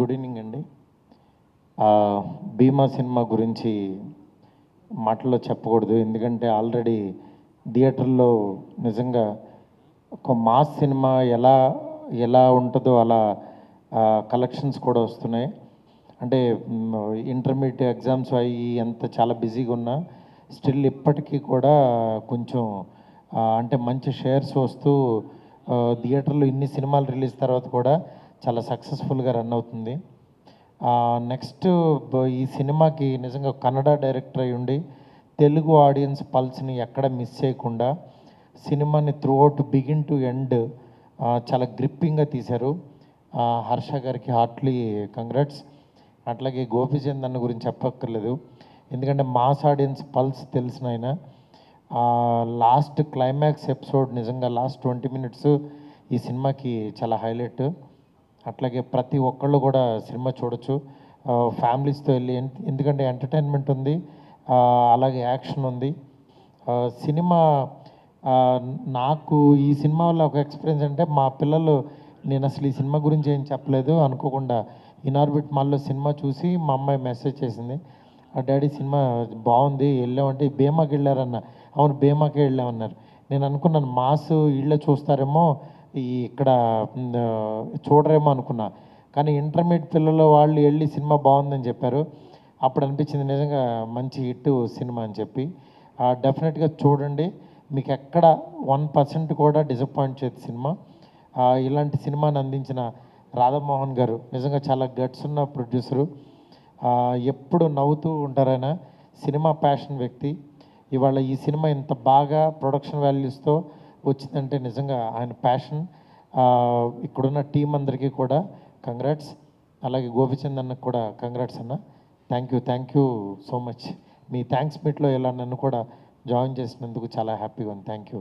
Good evening అండి. భీమా cinema గురించి మాటల్లో చెప్పకూడదు, ఎందుకంటే ఆల్రెడీ థియేటర్లో నిజంగా ఒక మాస్ సినిమా ఎలా ఎలా ఉంటుందో అలా కలెక్షన్స్ కూడా వస్తున్నాయి. అంటే ఇంటర్మీడియట్ ఎగ్జామ్స్ అయ్యి ఎంత చాలా బిజీగా ఉన్నా స్టిల్ ఇప్పటికీ కూడా కొంచెం అంటే మంచి షేర్స్ వస్తూ థియేటర్లో ఇన్ని సినిమాలు రిలీజ్ తర్వాత కూడా చాలా సక్సెస్ఫుల్గా రన్ అవుతుంది. నెక్స్ట్ ఈ సినిమాకి నిజంగా కన్నడ డైరెక్టర్ అయి ఉండి తెలుగు ఆడియన్స్ పల్స్ని ఎక్కడ మిస్ చేయకుండా సినిమాని through out begin to end చాలా గ్రిప్పింగ్గా తీశారు. హర్ష గారికి హార్ట్లీ కంగ్రాట్స్. అట్లాగే గోపీచంద్ అన్న గురించి చెప్పక్కర్లేదు, ఎందుకంటే మాస్ ఆడియన్స్ పల్స్ తెలిసిన ఆయన. లాస్ట్ క్లైమాక్స్ ఎపిసోడ్ నిజంగా లాస్ట్ 20 minutes ఈ సినిమాకి చాలా హైలైట్. అట్లాగే ప్రతి ఒక్కళ్ళు కూడా సినిమా చూడొచ్చు ఫ్యామిలీస్తో వెళ్ళి, ఎందుకంటే ఎంటర్టైన్మెంట్ ఉంది, అలాగే యాక్షన్ ఉంది. సినిమా నాకు ఈ సినిమా వల్ల ఒక ఎక్స్పీరియన్స్ అంటే మా పిల్లలు, నేను అసలు ఈ సినిమా గురించి ఏం చెప్పలేదు అనుకోకుండా ఇన్ఆర్బిట్ మాల్లో సినిమా చూసి మా అమ్మాయి మెసేజ్ చేసింది, డాడీ సినిమా బాగుంది వెళ్ళామంటే భీమాకి వెళ్ళారన్న. అవును భీమాకే వెళ్ళామన్నారు. నేను అనుకున్నాను మాస్ ఇళ్ళే చూస్తారేమో ఇక్కడ చూడరేమో అనుకున్నా, కానీ ఇంటర్మీడియట్ పిల్లలు వాళ్ళు వెళ్ళి సినిమా బాగుందని చెప్పారు. అప్పుడు అనిపించింది నిజంగా మంచి హిట్ సినిమా అని చెప్పి. డెఫినెట్గా చూడండి, మీకు ఎక్కడ 1% కూడా డిసప్పాయింట్ చేయదు సినిమా. ఇలాంటి సినిమాని అందించిన రాధామోహన్ గారు నిజంగా చాలా గట్స్ ఉన్న ప్రొడ్యూసరు. ఎప్పుడు నవ్వుతూ ఉంటారైన సినిమా ప్యాషన్ వ్యక్తి. ఇవాళ ఈ సినిమా ఇంత బాగా ప్రొడక్షన్ వాల్యూస్తో వచ్చిందంటే నిజంగా ఆయన ప్యాషన్. ఇక్కడున్న టీం అందరికీ కూడా కంగ్రాట్స్. అలాగే గోపిచంద్ అన్నకు కూడా కంగ్రాట్స్ అన్న. Thank you so much. Me thanks మీట్లో ఇలా నన్ను కూడా జాయిన్ చేసినందుకు చాలా హ్యాపీగా ఉంది. Thank you.